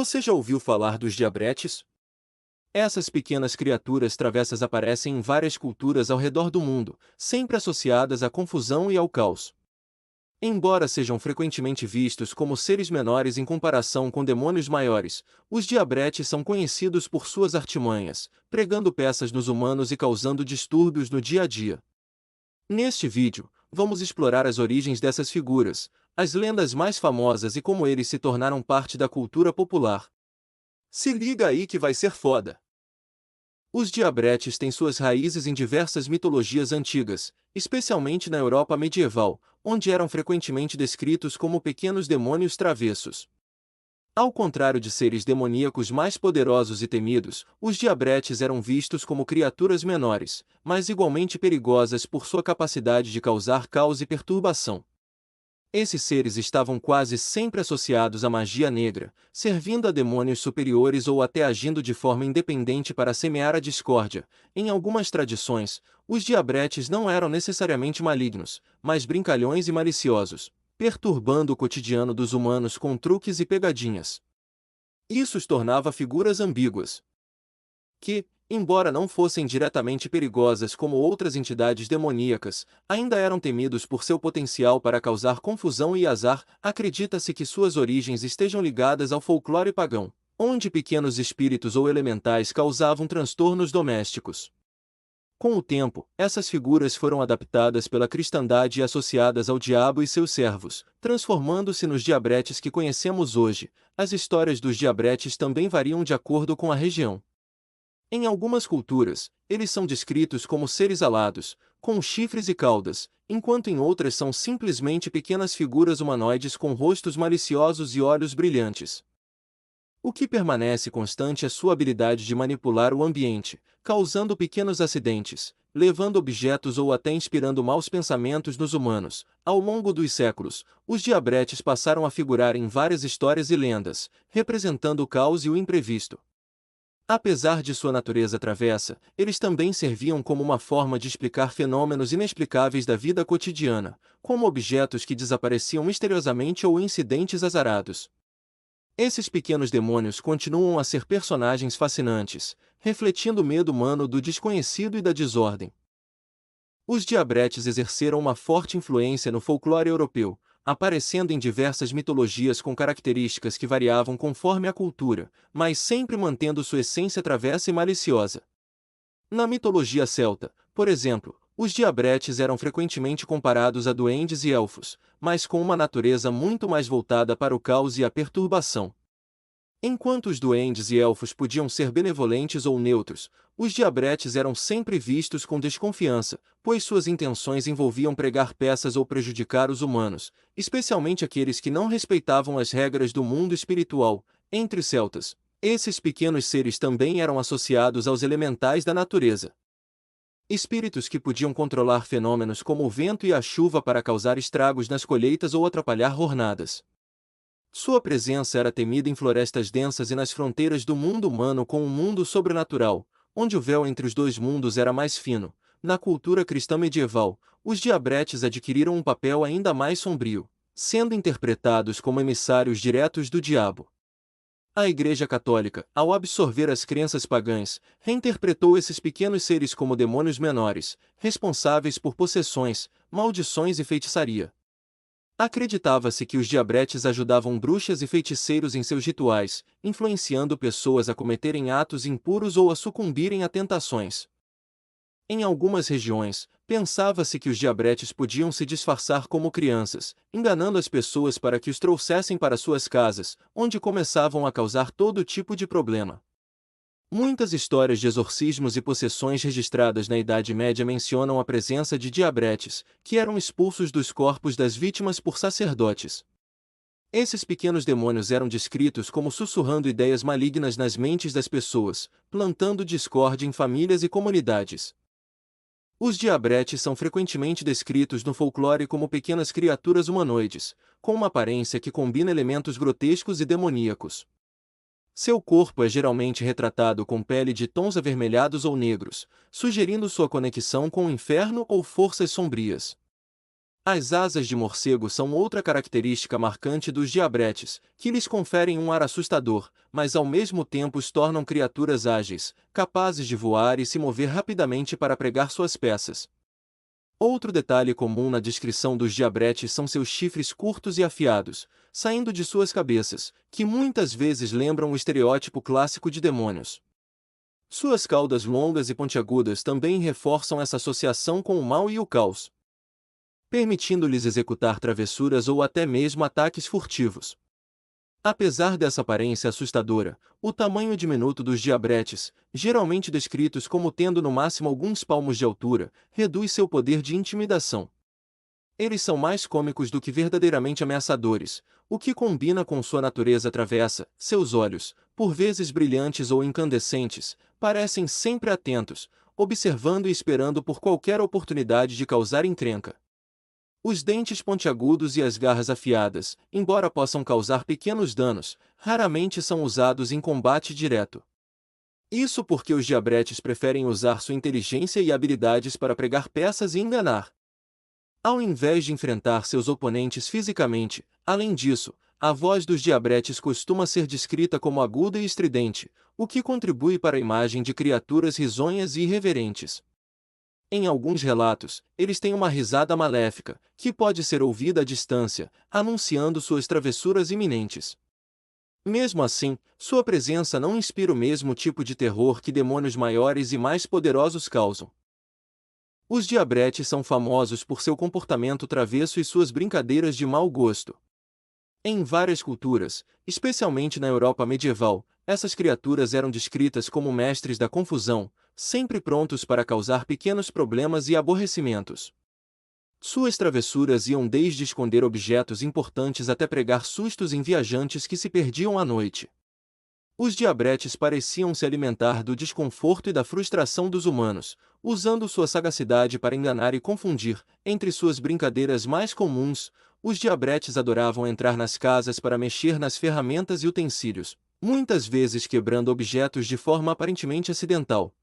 Você já ouviu falar dos diabretes? Essas pequenas criaturas travessas aparecem em várias culturas ao redor do mundo, sempre associadas à confusão e ao caos. Embora sejam frequentemente vistos como seres menores em comparação com demônios maiores, os diabretes são conhecidos por suas artimanhas, pregando peças nos humanos e causando distúrbios no dia a dia. Neste vídeo, vamos explorar as origens dessas figuras, as lendas mais famosas e como eles se tornaram parte da cultura popular. Se liga aí que vai ser foda! Os diabretes têm suas raízes em diversas mitologias antigas, especialmente na Europa medieval, onde eram frequentemente descritos como pequenos demônios travessos. Ao contrário de seres demoníacos mais poderosos e temidos, os diabretes eram vistos como criaturas menores, mas igualmente perigosas por sua capacidade de causar caos e perturbação. Esses seres estavam quase sempre associados à magia negra, servindo a demônios superiores ou até agindo de forma independente para semear a discórdia. Em algumas tradições, os diabretes não eram necessariamente malignos, mas brincalhões e maliciosos, perturbando o cotidiano dos humanos com truques e pegadinhas. Isso os tornava figuras ambíguas, que, embora não fossem diretamente perigosas como outras entidades demoníacas, ainda eram temidos por seu potencial para causar confusão e azar. Acredita-se que suas origens estejam ligadas ao folclore pagão, onde pequenos espíritos ou elementais causavam transtornos domésticos. Com o tempo, essas figuras foram adaptadas pela cristandade e associadas ao diabo e seus servos, transformando-se nos diabretes que conhecemos hoje. As histórias dos diabretes também variam de acordo com a região. Em algumas culturas, eles são descritos como seres alados, com chifres e caudas, enquanto em outras são simplesmente pequenas figuras humanoides com rostos maliciosos e olhos brilhantes. O que permanece constante é sua habilidade de manipular o ambiente, causando pequenos acidentes, levando objetos ou até inspirando maus pensamentos nos humanos. Ao longo dos séculos, os diabretes passaram a figurar em várias histórias e lendas, representando o caos e o imprevisto. Apesar de sua natureza travessa, eles também serviam como uma forma de explicar fenômenos inexplicáveis da vida cotidiana, como objetos que desapareciam misteriosamente ou incidentes azarados. Esses pequenos demônios continuam a ser personagens fascinantes, refletindo o medo humano do desconhecido e da desordem. Os diabretes exerceram uma forte influência no folclore europeu, aparecendo em diversas mitologias com características que variavam conforme a cultura, mas sempre mantendo sua essência travessa e maliciosa. Na mitologia celta, por exemplo, os diabretes eram frequentemente comparados a duendes e elfos, mas com uma natureza muito mais voltada para o caos e a perturbação. Enquanto os duendes e elfos podiam ser benevolentes ou neutros, os diabretes eram sempre vistos com desconfiança, pois suas intenções envolviam pregar peças ou prejudicar os humanos, especialmente aqueles que não respeitavam as regras do mundo espiritual. Entre os celtas, esses pequenos seres também eram associados aos elementais da natureza. Espíritos que podiam controlar fenômenos como o vento e a chuva para causar estragos nas colheitas ou atrapalhar jornadas. Sua presença era temida em florestas densas e nas fronteiras do mundo humano com o mundo sobrenatural, onde o véu entre os dois mundos era mais fino. Na cultura cristã medieval, os diabretes adquiriram um papel ainda mais sombrio, sendo interpretados como emissários diretos do diabo. A Igreja Católica, ao absorver as crenças pagãs, reinterpretou esses pequenos seres como demônios menores, responsáveis por possessões, maldições e feitiçaria. Acreditava-se que os diabretes ajudavam bruxas e feiticeiros em seus rituais, influenciando pessoas a cometerem atos impuros ou a sucumbirem a tentações. Em algumas regiões, pensava-se que os diabretes podiam se disfarçar como crianças, enganando as pessoas para que os trouxessem para suas casas, onde começavam a causar todo tipo de problema. Muitas histórias de exorcismos e possessões registradas na Idade Média mencionam a presença de diabretes, que eram expulsos dos corpos das vítimas por sacerdotes. Esses pequenos demônios eram descritos como sussurrando ideias malignas nas mentes das pessoas, plantando discórdia em famílias e comunidades. Os diabretes são frequentemente descritos no folclore como pequenas criaturas humanoides, com uma aparência que combina elementos grotescos e demoníacos. Seu corpo é geralmente retratado com pele de tons avermelhados ou negros, sugerindo sua conexão com o inferno ou forças sombrias. As asas de morcego são outra característica marcante dos diabretes, que lhes conferem um ar assustador, mas ao mesmo tempo os tornam criaturas ágeis, capazes de voar e se mover rapidamente para pregar suas peças. Outro detalhe comum na descrição dos diabretes são seus chifres curtos e afiados, saindo de suas cabeças, que muitas vezes lembram o estereótipo clássico de demônios. Suas caudas longas e pontiagudas também reforçam essa associação com o mal e o caos, permitindo-lhes executar travessuras ou até mesmo ataques furtivos. Apesar dessa aparência assustadora, o tamanho diminuto dos diabretes, geralmente descritos como tendo no máximo alguns palmos de altura, reduz seu poder de intimidação. Eles são mais cômicos do que verdadeiramente ameaçadores, o que combina com sua natureza travessa. Seus olhos, por vezes brilhantes ou incandescentes, parecem sempre atentos, observando e esperando por qualquer oportunidade de causar encrenca. Os dentes pontiagudos e as garras afiadas, embora possam causar pequenos danos, raramente são usados em combate direto. Isso porque os diabretes preferem usar sua inteligência e habilidades para pregar peças e enganar, ao invés de enfrentar seus oponentes fisicamente. Além disso, a voz dos diabretes costuma ser descrita como aguda e estridente, o que contribui para a imagem de criaturas risonhas e irreverentes. Em alguns relatos, eles têm uma risada maléfica, que pode ser ouvida à distância, anunciando suas travessuras iminentes. Mesmo assim, sua presença não inspira o mesmo tipo de terror que demônios maiores e mais poderosos causam. Os diabretes são famosos por seu comportamento travesso e suas brincadeiras de mau gosto. Em várias culturas, especialmente na Europa medieval, essas criaturas eram descritas como mestres da confusão, sempre prontos para causar pequenos problemas e aborrecimentos. Suas travessuras iam desde esconder objetos importantes até pregar sustos em viajantes que se perdiam à noite. Os diabretes pareciam se alimentar do desconforto e da frustração dos humanos, usando sua sagacidade para enganar e confundir. Entre suas brincadeiras mais comuns, os diabretes adoravam entrar nas casas para mexer nas ferramentas e utensílios, muitas vezes quebrando objetos de forma aparentemente acidental.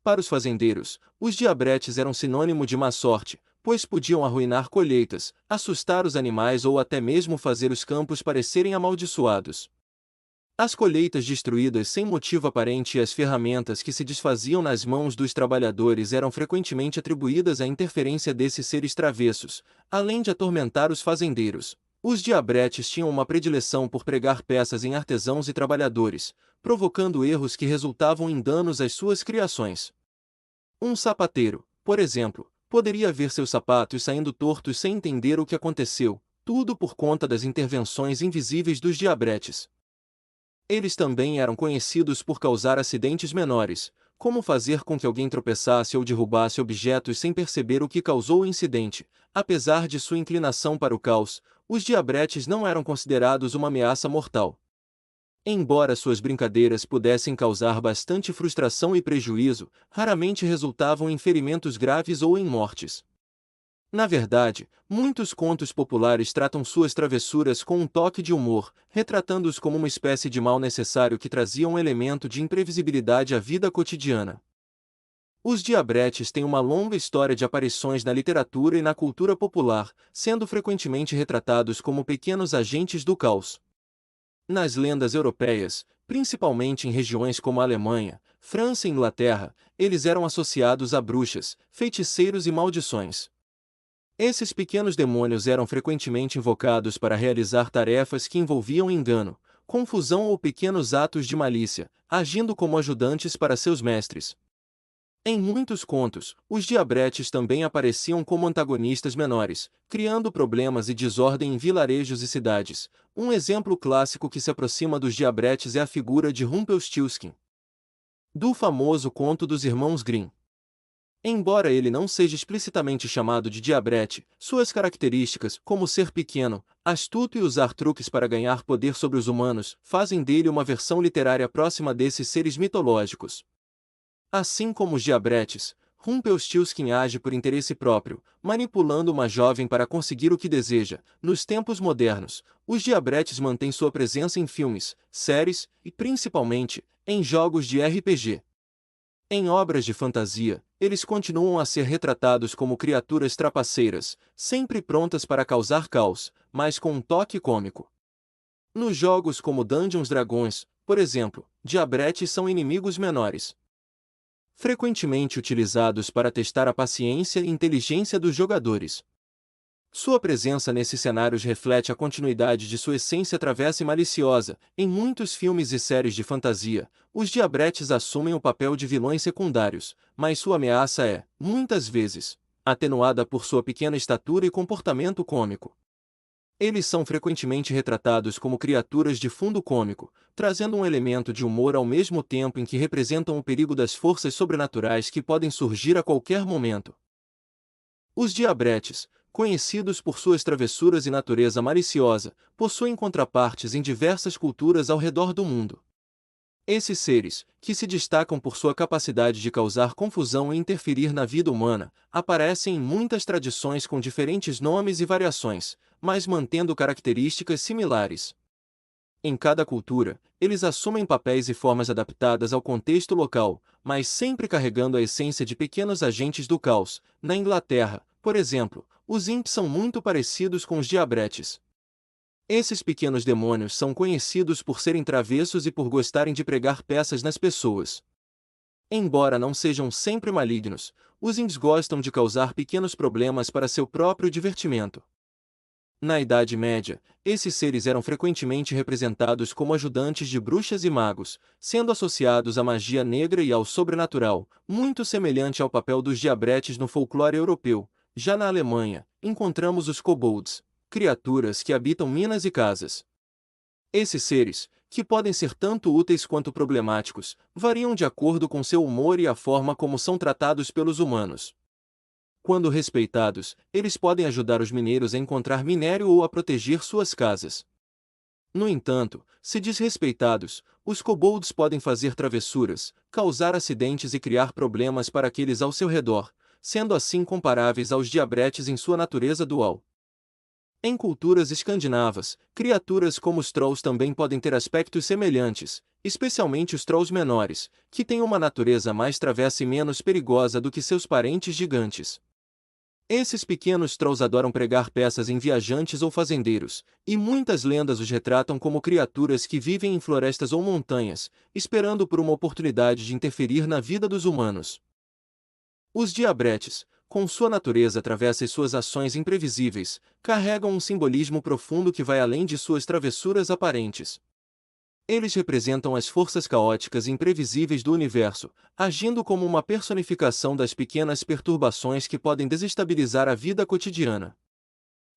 Para os fazendeiros, os diabretes eram sinônimo de má sorte, pois podiam arruinar colheitas, assustar os animais ou até mesmo fazer os campos parecerem amaldiçoados. As colheitas destruídas sem motivo aparente e as ferramentas que se desfaziam nas mãos dos trabalhadores eram frequentemente atribuídas à interferência desses seres travessos, além de atormentar os fazendeiros. Os diabretes tinham uma predileção por pregar peças em artesãos e trabalhadores, provocando erros que resultavam em danos às suas criações. Um sapateiro, por exemplo, poderia ver seus sapatos saindo tortos sem entender o que aconteceu, tudo por conta das intervenções invisíveis dos diabretes. Eles também eram conhecidos por causar acidentes menores, como fazer com que alguém tropeçasse ou derrubasse objetos sem perceber o que causou o incidente. Apesar de sua inclinação para o caos, os diabretes não eram considerados uma ameaça mortal. Embora suas brincadeiras pudessem causar bastante frustração e prejuízo, raramente resultavam em ferimentos graves ou em mortes. Na verdade, muitos contos populares tratam suas travessuras com um toque de humor, retratando-os como uma espécie de mal necessário que trazia um elemento de imprevisibilidade à vida cotidiana. Os diabretes têm uma longa história de aparições na literatura e na cultura popular, sendo frequentemente retratados como pequenos agentes do caos. Nas lendas europeias, principalmente em regiões como a Alemanha, França e Inglaterra, eles eram associados a bruxas, feiticeiros e maldições. Esses pequenos demônios eram frequentemente invocados para realizar tarefas que envolviam engano, confusão ou pequenos atos de malícia, agindo como ajudantes para seus mestres. Em muitos contos, os diabretes também apareciam como antagonistas menores, criando problemas e desordem em vilarejos e cidades. Um exemplo clássico que se aproxima dos diabretes é a figura de Rumpelstiltskin, do famoso conto dos Irmãos Grimm. Embora ele não seja explicitamente chamado de diabrete, suas características, como ser pequeno, astuto e usar truques para ganhar poder sobre os humanos, fazem dele uma versão literária próxima desses seres mitológicos. Assim como os diabretes, Rumpelstiltskin age por interesse próprio, manipulando uma jovem para conseguir o que deseja. Nos tempos modernos, os diabretes mantêm sua presença em filmes, séries e, principalmente, em jogos de RPG. Em obras de fantasia, eles continuam a ser retratados como criaturas trapaceiras, sempre prontas para causar caos, mas com um toque cômico. Nos jogos como Dungeons Dragons, por exemplo, diabretes são inimigos menores, frequentemente utilizados para testar a paciência e inteligência dos jogadores. Sua presença nesses cenários reflete a continuidade de sua essência travessa e maliciosa. Em muitos filmes e séries de fantasia, os diabretes assumem o papel de vilões secundários, mas sua ameaça é, muitas vezes, atenuada por sua pequena estatura e comportamento cômico. Eles são frequentemente retratados como criaturas de fundo cômico, trazendo um elemento de humor ao mesmo tempo em que representam o perigo das forças sobrenaturais que podem surgir a qualquer momento. Os diabretes, conhecidos por suas travessuras e natureza maliciosa, possuem contrapartes em diversas culturas ao redor do mundo. Esses seres, que se destacam por sua capacidade de causar confusão e interferir na vida humana, aparecem em muitas tradições com diferentes nomes e variações, mas mantendo características similares. Em cada cultura, eles assumem papéis e formas adaptadas ao contexto local, mas sempre carregando a essência de pequenos agentes do caos. Na Inglaterra, por exemplo, os imps são muito parecidos com os diabretes. Esses pequenos demônios são conhecidos por serem travessos e por gostarem de pregar peças nas pessoas. Embora não sejam sempre malignos, os imps gostam de causar pequenos problemas para seu próprio divertimento. Na Idade Média, esses seres eram frequentemente representados como ajudantes de bruxas e magos, sendo associados à magia negra e ao sobrenatural, muito semelhante ao papel dos diabretes no folclore europeu. Já na Alemanha, encontramos os kobolds, criaturas que habitam minas e casas. Esses seres, que podem ser tanto úteis quanto problemáticos, variam de acordo com seu humor e a forma como são tratados pelos humanos. Quando respeitados, eles podem ajudar os mineiros a encontrar minério ou a proteger suas casas. No entanto, se desrespeitados, os kobolds podem fazer travessuras, causar acidentes e criar problemas para aqueles ao seu redor, sendo assim comparáveis aos diabretes em sua natureza dual. Em culturas escandinavas, criaturas como os trolls também podem ter aspectos semelhantes, especialmente os trolls menores, que têm uma natureza mais travessa e menos perigosa do que seus parentes gigantes. Esses pequenos trolls adoram pregar peças em viajantes ou fazendeiros, e muitas lendas os retratam como criaturas que vivem em florestas ou montanhas, esperando por uma oportunidade de interferir na vida dos humanos. Os diabretes, com sua natureza travessa e suas ações imprevisíveis, carregam um simbolismo profundo que vai além de suas travessuras aparentes. Eles representam as forças caóticas e imprevisíveis do universo, agindo como uma personificação das pequenas perturbações que podem desestabilizar a vida cotidiana.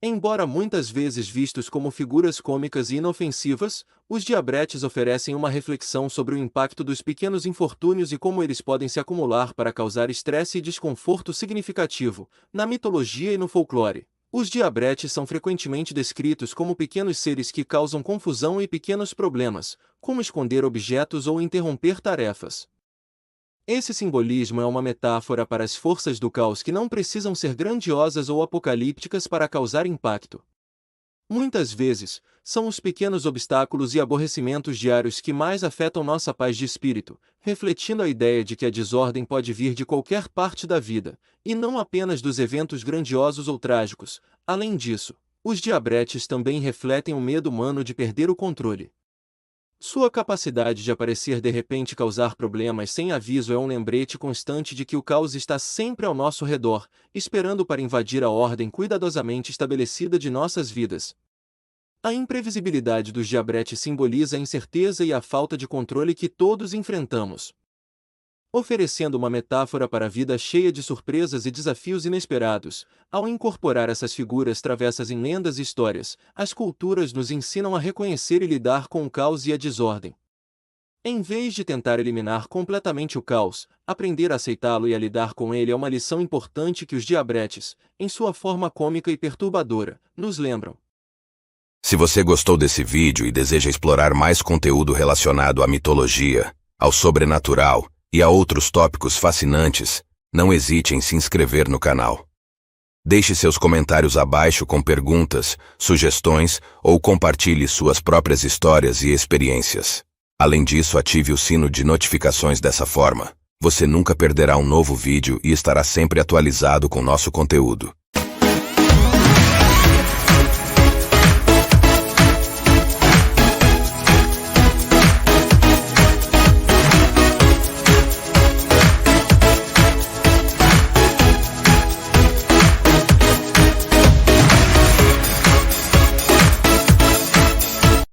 Embora muitas vezes vistos como figuras cômicas e inofensivas, os diabretes oferecem uma reflexão sobre o impacto dos pequenos infortúnios e como eles podem se acumular para causar estresse e desconforto significativo. Na mitologia e no folclore, os diabretes são frequentemente descritos como pequenos seres que causam confusão e pequenos problemas, como esconder objetos ou interromper tarefas. Esse simbolismo é uma metáfora para as forças do caos que não precisam ser grandiosas ou apocalípticas para causar impacto. Muitas vezes, são os pequenos obstáculos e aborrecimentos diários que mais afetam nossa paz de espírito, refletindo a ideia de que a desordem pode vir de qualquer parte da vida, e não apenas dos eventos grandiosos ou trágicos. Além disso, os diabretes também refletem o medo humano de perder o controle. Sua capacidade de aparecer de repente e causar problemas sem aviso é um lembrete constante de que o caos está sempre ao nosso redor, esperando para invadir a ordem cuidadosamente estabelecida de nossas vidas. A imprevisibilidade dos diabretes simboliza a incerteza e a falta de controle que todos enfrentamos. Oferecendo uma metáfora para a vida cheia de surpresas e desafios inesperados, ao incorporar essas figuras travessas em lendas e histórias, as culturas nos ensinam a reconhecer e lidar com o caos e a desordem. Em vez de tentar eliminar completamente o caos, aprender a aceitá-lo e a lidar com ele é uma lição importante que os diabretes, em sua forma cômica e perturbadora, nos lembram. Se você gostou desse vídeo e deseja explorar mais conteúdo relacionado à mitologia, ao sobrenatural e a outros tópicos fascinantes, não hesite em se inscrever no canal. Deixe seus comentários abaixo com perguntas, sugestões ou compartilhe suas próprias histórias e experiências. Além disso, ative o sino de notificações dessa forma. Você nunca perderá um novo vídeo e estará sempre atualizado com nosso conteúdo.